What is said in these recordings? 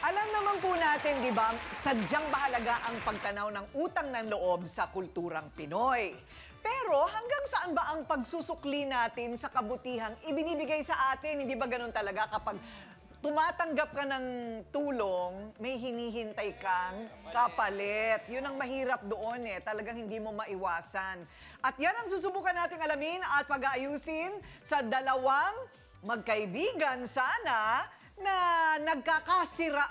Alam naman po natin, di ba, sadyang mahalaga ang pagtanaw ng utang ng loob sa kulturang Pinoy. Pero hanggang saan ba ang pagsusukli natin sa kabutihang ibinibigay sa atin? Hindi ba ganun talaga kapag tumatanggap ka ng tulong, may hinihintay kang kapalit. Yun ang mahirap doon eh. Talagang hindi mo maiwasan. At yan ang susubukan nating alamin at pag-aayusin sa dalawang magkaibigan sana na nagkakasiraan.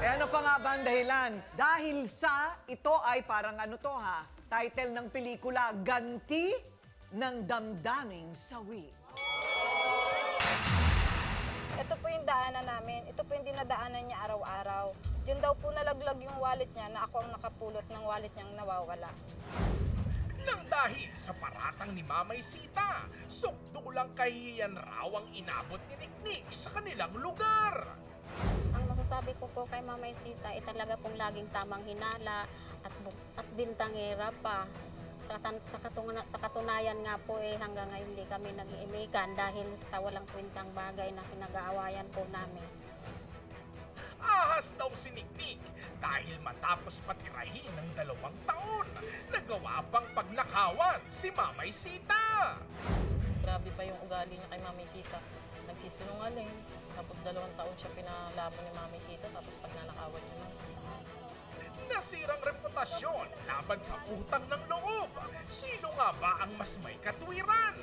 Eh ano pa nga ba ang dahilan? Dahil sa, ito ay parang ano to ha, title ng pelikula, Ganti ng Damdaming Sawi. Ito po yung daanan namin. Ito po yung dinadaanan niya araw-araw. Diyan daw po nalaglag yung wallet niya na ako ang nakapulot ng wallet niyang nawawala. Nang dahil sa paratang ni Mamay Sita, sukdulang kahihiyan raw ang inabot ni Niknik sa kanilang lugar. Ang masasabi ko po kay Mamay Sita ay talaga pong laging tamang hinala at bintangera pa. Sa katunayan nga po hanggang ngayon hindi kami nag-iimikan dahil sa walang kwentang bagay na pinag-aawayan po namin. Ahas daw si Niknik dahil matapos patirahin ng 2 taon, nagawa pang pagnakawan si Mamay Sita. Grabe pa yung ugali niya kay Mamay Sita. Nagsisinungaling, tapos 2 taon siya pinalaban ni Mamay Sita, tapos pagnanakawan niya na. Nasirang reputasyon laban sa utang ng loob. Sino nga ba ang mas may katwiran?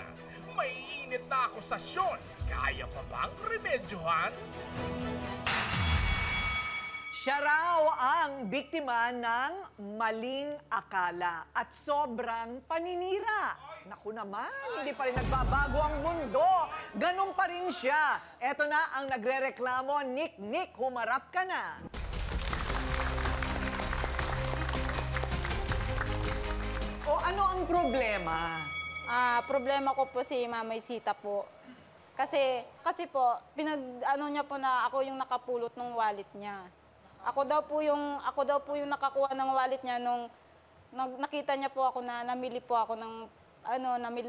May init na akusasyon. Kaya pa bang remedyohan? Siya raw ang biktima ng maling akala at sobrang paninira. Naku naman, hindi pa rin nagbabago ang mundo. Ganun pa rin siya. Eto na ang nagrereklamo, Niknik, humarap ka na. O ano ang problema? Problema ko po si Mamay Sita po. Kasi po, pinag-ano niya po na ako yung nakapulot ng wallet niya. Ako daw po yung nakakuha ng wallet niya nung nakita niya po ako na namili po ako ng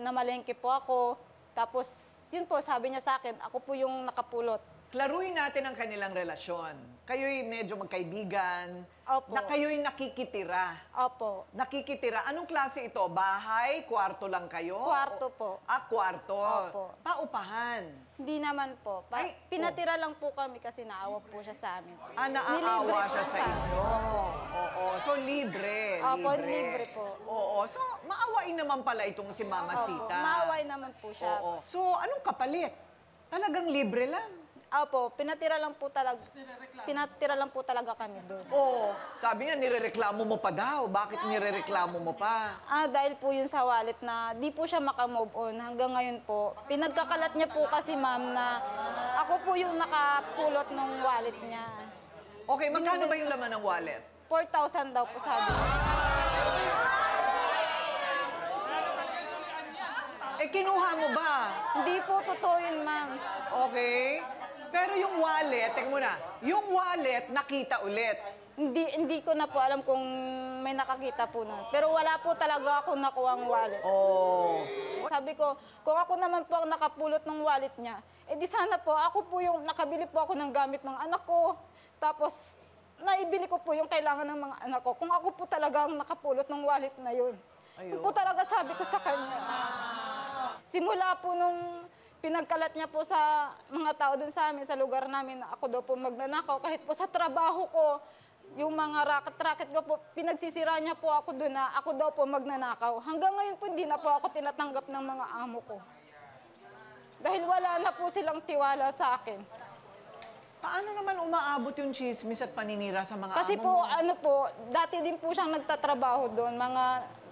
namalengke po ako. Tapos yun po sabi niya sa akin, ako po yung nakapulot. Klaruhin natin ang kanilang relasyon. Kayo'y medyo magkaibigan. Opo. Na kayo'y nakikitira. Opo. Nakikitira. Anong klase ito? Bahay? Kwarto lang kayo? Kwarto po. Kwarto. Opo. Paupahan. Hindi naman po. Pinatira lang po kami kasi naawa po siya sa amin. Naaawa Nilibre siya po sa inyo. Oo. So, libre. Opo, libre po. Oo. So, maawain naman pala itong si Mama Sita. Maaway naman po siya. Oo. So, anong kapalit? Talagang libre lang. Opo, pinatira lang po talaga kami doon. Oo. Sabi niya, nirereklamo mo pa daw. Bakit nirereklamo mo pa? Dahil po yun sa wallet na di po siya makamove on hanggang ngayon po. Pinagkakalat niya po kasi ma'am na ako po yung nakapulot ng wallet niya. Okay, magkano ba yung laman ng wallet? 4,000 daw po sabi niya. Kinuha mo ba? Hindi po totoo yun ma'am. Okay. Pero yung wallet, teka muna, yung wallet nakita ulit. Hindi ko na po alam kung may nakakita po nun. Pero wala po talaga ako nakuha ang wallet. Oh. Sabi ko, kung ako naman po ang nakapulot ng wallet niya, di sana po, ako po yung nakabili po ako ng gamit ng anak ko. Tapos, naibili ko po yung kailangan ng mga anak ko. Kung ako po talaga ang nakapulot ng wallet na yun. Yun po talaga sabi ko sa kanya. Simula po nung pinagkalat niya po sa mga tao dun sa amin, sa lugar namin, na ako daw po magnanakaw. Kahit po sa trabaho ko, yung mga racket-racket ko po, pinagsisira niya po ako dun na ako daw po magnanakaw. Hanggang ngayon po, hindi na po ako tinatanggap ng mga amo ko. Dahil wala na po silang tiwala sa akin. Paano naman umaabot yung chismis at paninira sa mga Kasi amo mo? po, dati din po siyang nagtatrabaho doon.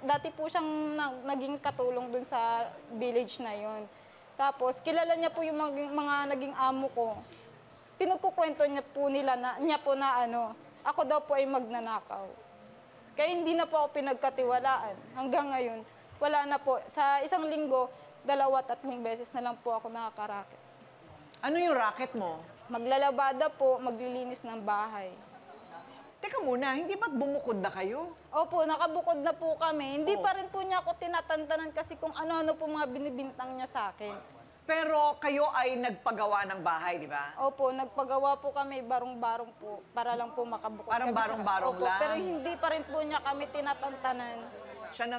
Dati po siyang naging katulong doon sa village na yon. Tapos, kilala niya po yung mga naging amo ko. Pinagkukwento niya po ako daw po ay magnanakaw. Kaya hindi na po ako pinagkatiwalaan. Hanggang ngayon, wala na po. Sa isang linggo, 2-3 beses na lang po ako nakakaraket. Ano yung racket mo? Maglalabada po, maglilinis ng bahay. Teka muna, hindi ba't bumukod na kayo? Opo, nakabukod na po kami. Hindi pa rin po niya ako tinatantanan kasi kung ano-ano po mga binibintang niya sa akin. Pero kayo ay nagpagawa ng bahay, di ba? Opo, nagpagawa po kami barong-barong po para lang po makabukod Parang kami sa- barong-barong Opo, lang? pero hindi pa rin po niya kami tinatantanan. Siya na